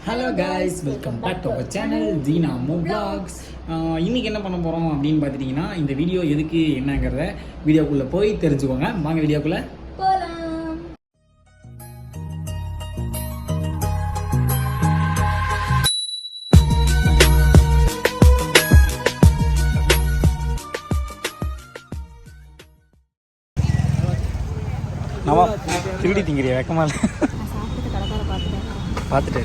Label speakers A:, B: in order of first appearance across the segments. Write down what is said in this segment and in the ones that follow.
A: Hello guys, welcome back to our channel Jeena vlogs. இன்றைக்கி என்ன பண்ண போகிறோம் அப்படின்னு பார்த்துட்டிங்கன்னா, இந்த வீடியோ எதுக்கு என்னங்கிறத வீடியோக்குள்ளே போய் தெரிஞ்சுக்கோங்க. வாங்க வீடியோக்குள்ளே
B: போகலாம்.
A: நம்ம திருடி திங்கிறியா? வெக்கமா இல்லை? பார்த்துட்டு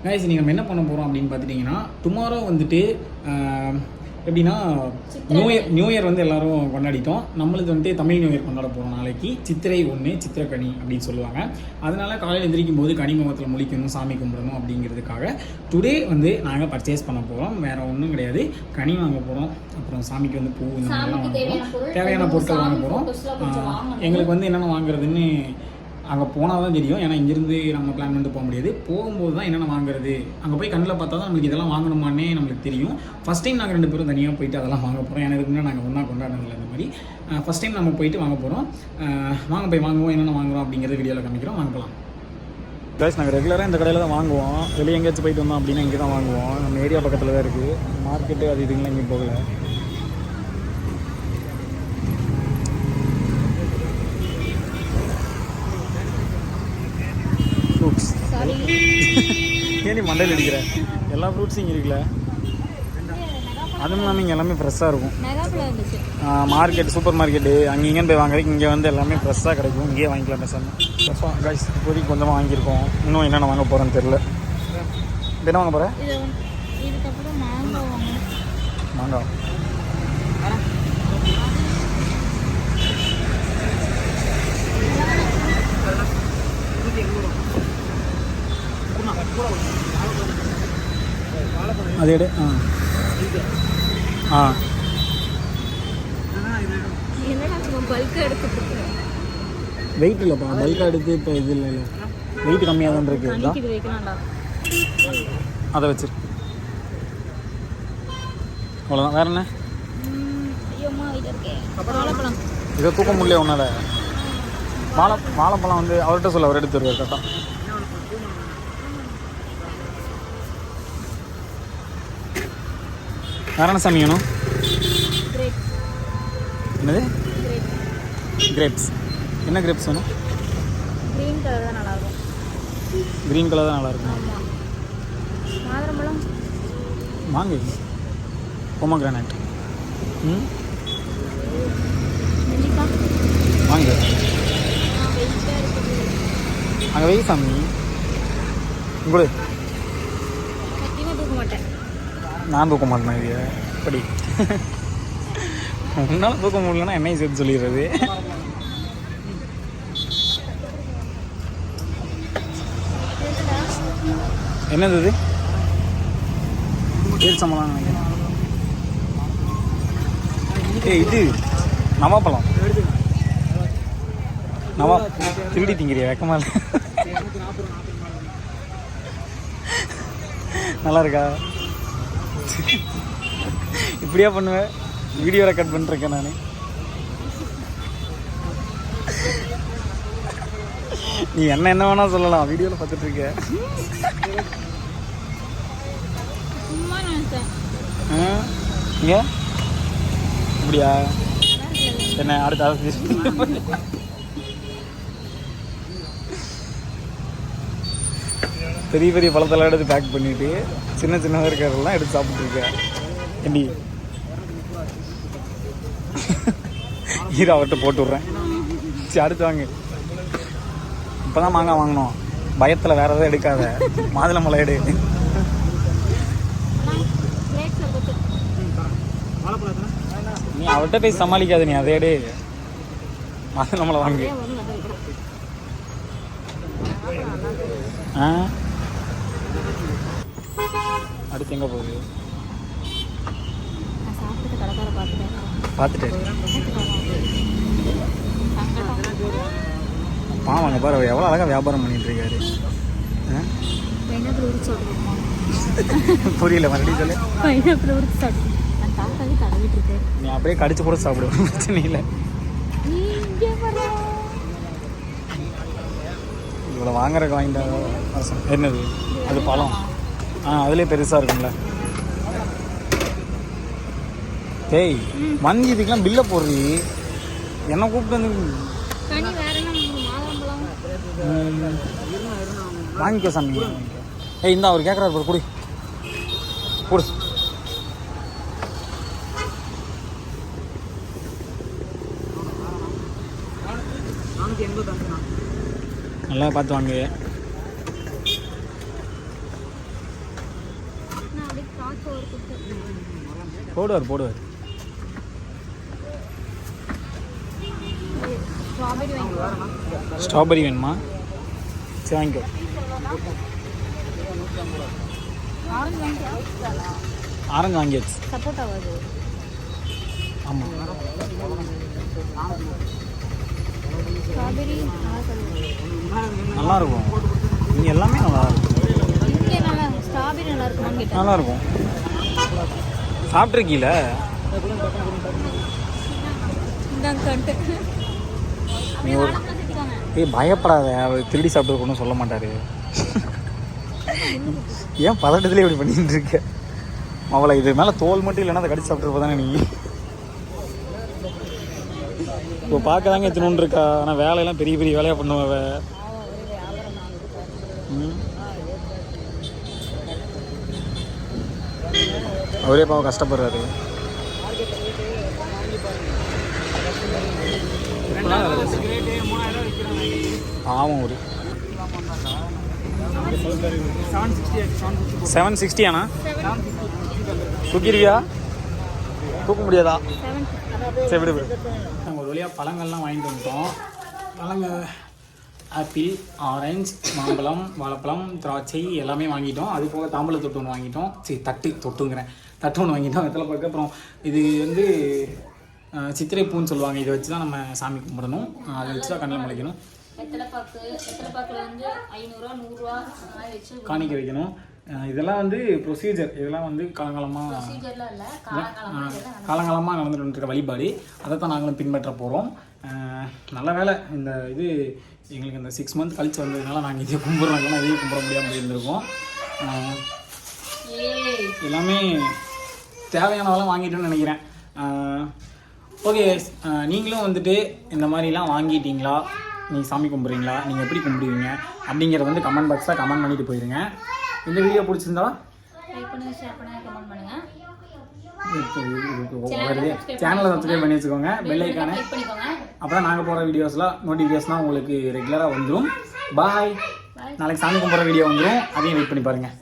A: கைஸ், இன்றைக்கி நம்ம என்ன பண்ண போகிறோம் அப்படின்னு பார்த்துட்டிங்கன்னா, டுமாரோ வந்துட்டு எப்படின்னா நியூ இயர் வந்து எல்லோரும் கொண்டாடிட்டோம். நம்மளுக்கு வந்துட்டு தமிழ் நியூ இயர் கொண்டாட போகிறோம். நாளைக்கு சித்திரை 1 சித்திரக்கனி அப்படின்னு சொல்லுவாங்க. அதனால் காலையில் எந்திரிக்கும் போது கனி முகத்தில் முழிக்கணும், சாமி கும்பிடணும் அப்படிங்கிறதுக்காக டுடே வந்து நாங்கள் பர்ச்சேஸ் பண்ண போகிறோம். வேறு ஒன்றும் கிடையாது. கனி வாங்க போகிறோம், அப்புறம் சாமிக்கு வந்து பூ இந்த மாதிரிலாம் வாங்க போகிறோம். தேவையான பொருட்கள் வாங்க போகிறோம். எங்களுக்கு வந்து என்னென்ன வாங்குறதுன்னு அங்கே போனால் தான் தெரியும். ஏன்னா இங்கேருந்து நம்ம பிளான் பண்ணிட்டு போக முடியாது. போகும்போது தான் என்னென்ன வாங்குறது, அங்கே போய் கண்ணில் பார்த்தா தான் நம்மளுக்கு இதெல்லாம் வாங்கணுமானே நம்மளுக்கு தெரியும். ஃபஸ்ட் டைம் நாங்கள் 2 பேரும் தனியாக போயிட்டு அதெல்லாம் வாங்க போகிறோம். ஏன்னா இதுக்கு முன்னாடி நாங்கள் ஒன்றா கொண்டாடுறதில்ல. அந்த மாதிரி ஃபஸ்ட் டைம் நம்ம போயிட்டு வாங்க போகிறோம். வாங்க போய் வாங்குவோம், என்னென்ன வாங்குகிறோம் அப்படிங்கிறத வீடியோவில் காமிக்கிறோம். வாங்கலாம் கைஸ். நாங்கள் ரெகுலராக இந்த கடையில் தான் வாங்குவோம். வெளியே எங்கேயாச்சும் போயிட்டு வந்தோம் அப்படின்னா இங்கே தான் வாங்குவோம். நம்ம ஏரியா பக்கத்தில் தான் இருக்குது மார்க்கெட்டு. அது இதுங்களாம் எங்கேயும் போகலை. ஃப்ரூட்ஸ் ஏன் மண்டையில் அடிக்கிற? எல்லா ஃப்ரூட்ஸும் இங்கே இருக்குல்ல. அதுவும் இல்லாமல் இங்கே எல்லாமே ஃப்ரெஷ்ஷாக இருக்கும். மார்க்கெட், சூப்பர் மார்க்கெட்டு அங்கே இங்கேன்னு போய் வாங்குறதுக்கு இங்கே வந்து எல்லாமே ஃப்ரெஷ்ஷாக கிடைக்கும். இங்கேயே வாங்கிக்கலாம் பேசாமல். கைஸ், இப்போதைக்கு கொஞ்சமாக வாங்கியிருக்கோம். இன்னும் என்னென்ன வாங்க போகிறேன்னு தெரில. என்ன வாங்க போகிறேன்? மாங்காய். அது எடு. வெயிட் இல்லைப்பா, பல்காக எடுத்து இப்போ இது இல்லை. வெயிட் கம்மியாக தான் இருக்குது. அதை வச்சிரு. அவ்வளோதான். வேற என்ன? இதை தூக்க முடியல உன்னால. வாழைப்பழம் வந்து அவர்கிட்ட சொல்ல, அவர் எடுத்து வருவார் கரெக்டாக. வேற என்ன சாமி வேணும்? என்னது? கிரேப்ஸ். என்ன கிரேப்ஸ் வேணும்?
B: கிரீன் கலர் தான் நல்லாயிருக்கும்.
A: க்ரீன் கலர் தான் நல்லாயிருக்கும்.
B: மாதுளம்பழம்
A: வாங்க. பொமோகிரானேட். வாங்க. அங்கே வெய் சாமி. உங்களு
B: தூக்க மாட்டேன்.
A: நான் தூக்க மாட்டேன். இது படி. உன்னால் தூக்க முடியலன்னா என்னையும் சேர்த்து சொல்லிடுறது. என்னது இது? பேரிச்சம்பழம் நினைக்கிறேன். இது நவாப்பழம். திருடி திங்கிறியா? வெக்கமா இல்லை? நல்லா இருக்கா? இப்படியா பண்ணுவேன்? வீடியோ ரெக்கார்ட் பண்ணிருக்கேன் நான். நீ என்ன வேணா சொல்லலாம், வீடியோவில் பார்த்துட்டு இருக்க. இப்படியா? என்ன அடுத்த பெரிய பெரிய பழத்தெல்லாம் எடுத்து பேக் பண்ணிட்டு சின்ன சின்னதாக இருக்கிறதெல்லாம் எடுத்து சாப்பிட்டுருக்கேன். எப்படி ஹீரோ அவர்கிட்ட போட்டு விட்றேன். சரி, அடுத்து வாங்க. இப்போ தான் மாங்காய் வாங்கினோம். பயத்தில் வேறு எதாவது எடுக்காத. மாதுளம்பழம் எடு. நீ அவர்கிட்ட போய் சமாளிக்காத. நீ அதை எடு. மாதுளம்பழம் வாங்கு. அடுத்து எங்கே போகுது? பார்த்துட்டு பாவாங்க பாரு, எவ்வளோ அழகாக வியாபாரம் பண்ணிட்டு இருக்காரு. புரியல, மறுபடியும் சொல்லு. நீ அப்படியே கடிச்சு கூட சாப்பிடுவோம், பிரச்சனை இல்லை. இவ்வளோ வாங்குறதுக்கு வாங்கிட்ட அவசரம். என்னது அது பழம்? அதுலேயே பெருசாக இருக்கும்ல. டேய் வந்து இதுக்கெல்லாம் பில்லை போடுறீ, என்ன கூப்பிட்டு வந்து
B: கனி வேற என்ன மாதுளம்பழம்
A: வாங்கிக்கோ சாமி. ஏய் இந்தா அவர் கேட்குறாரு பாரு, குடி கொடு. நல்லா பார்த்து வாங்க. போடுவார். ஸ்ட்ராபெரி வேணுமா? சரி வாங்கிக்கோ. ஆரஞ்சு வாங்கியாச்சு.
B: சப்போட்டா வருது.
A: ஆமாம்
B: ஸ்ட்ராபெரி
A: நல்லா இருக்கும். இங்கே எல்லாமே நல்லா இருக்கும்.
B: இங்கே நல்லா ஸ்ட்ராபெரி நல்லா இருக்குமான்னு கேட்டேன்.
A: நல்லா இருக்கும். சாப்பிட்ருக்கீல? நீ ஒரு பயப்படாத, அவர் திருடி சாப்பிட்டு ஒன்றும் சொல்ல மாட்டார். ஏன் பதட்டத்துலேயே இப்படி பண்ணிட்டு இருக்க? அவளை இது மேலே தோல் மட்டும் இல்லைன்னா அதை கடிச்சு சாப்பிட்ருப்ப தானே நீ. இப்போ பார்க்க தாங்க எத்தணுன்னு இருக்கா, ஆனால் வேலையெல்லாம் பெரிய பெரிய வேலையாக பண்ணுவாவ. அவரே பாவம் கஷ்டப்படுறாரு. ஆமாம் ஒரு 760 ஆனா தூக்கிடுவியா? தூக்க முடியாதா? சரி விடு. நாங்கள் ஒரு வழியாக பழங்கள்லாம் வாங்கிட்டு வந்துட்டோம். பழங்கள் ஆப்பிள், ஆரஞ்சு, மாம்பழம், வாழைப்பழம், திராட்சை எல்லாமே வாங்கிட்டோம். அது போக தாம்பூல தொட்டு ஒன்று வாங்கிட்டோம். சரி தட்டு ஒன்று வாங்கிட்டோம். வெத்தலை பார்க்க அப்புறம் இது வந்து சித்திரை பூன்னு சொல்லுவாங்க. இதை வச்சு தான் நம்ம சாமி கும்பிடணும். அதை வச்சு தான் கண்ணில் முளைக்கணும். காணிக்க வைக்கணும். இதெல்லாம் வந்து ப்ரொசீஜர். இதெல்லாம் வந்து காலங்காலமாக நடந்துட்டு இருக்க வழிபாடு. அதை தான் நாங்களும் பின்பற்ற போகிறோம். நல்ல வேலை இந்த இது எங்களுக்கு இந்த 6 மந்த் கழிச்சு வந்ததுனால நாங்கள் இதை கும்பிட்றோம். இல்லைன்னா இதையும் கும்பிட முடியாமல் இருந்திருக்கோம். எல்லாமே தேவையானதெல்லாம் வாங்கிட்டோன்னு நினைக்கிறேன். ஓகே, நீங்களும் வந்துட்டு இந்த மாதிரிலாம் வாங்கிட்டீங்களா? நீங்கள் சாமி கும்பிட்றீங்களா? நீங்கள் எப்படி கும்பிடுவீங்க அப்படிங்கிறத வந்து கமெண்ட் பாக்ஸில் கமெண்ட் பண்ணிட்டு போயிருங்க. இந்த வீடியோ பிடிச்சிருந்தா
B: லைக் பண்ணுங்க, ஷேர் பண்ணுங்க, கமெண்ட் பண்ணுங்க.
A: சேனலை சப்ஸ்கிரைப் பண்ணி வச்சுக்கோங்க. பெல் ஐக்கானை அப்போ நாங்கள் போகிற வீடியோஸ்லாம் நோட்டிஃபிகேஷன்லாம் உங்களுக்கு ரெகுலராக வந்துடும். பாய். நாளைக்கு சாமி கும்பிட்ற வீடியோ வந்துடும். அதையும் வெயிட் பண்ணி பாருங்கள்.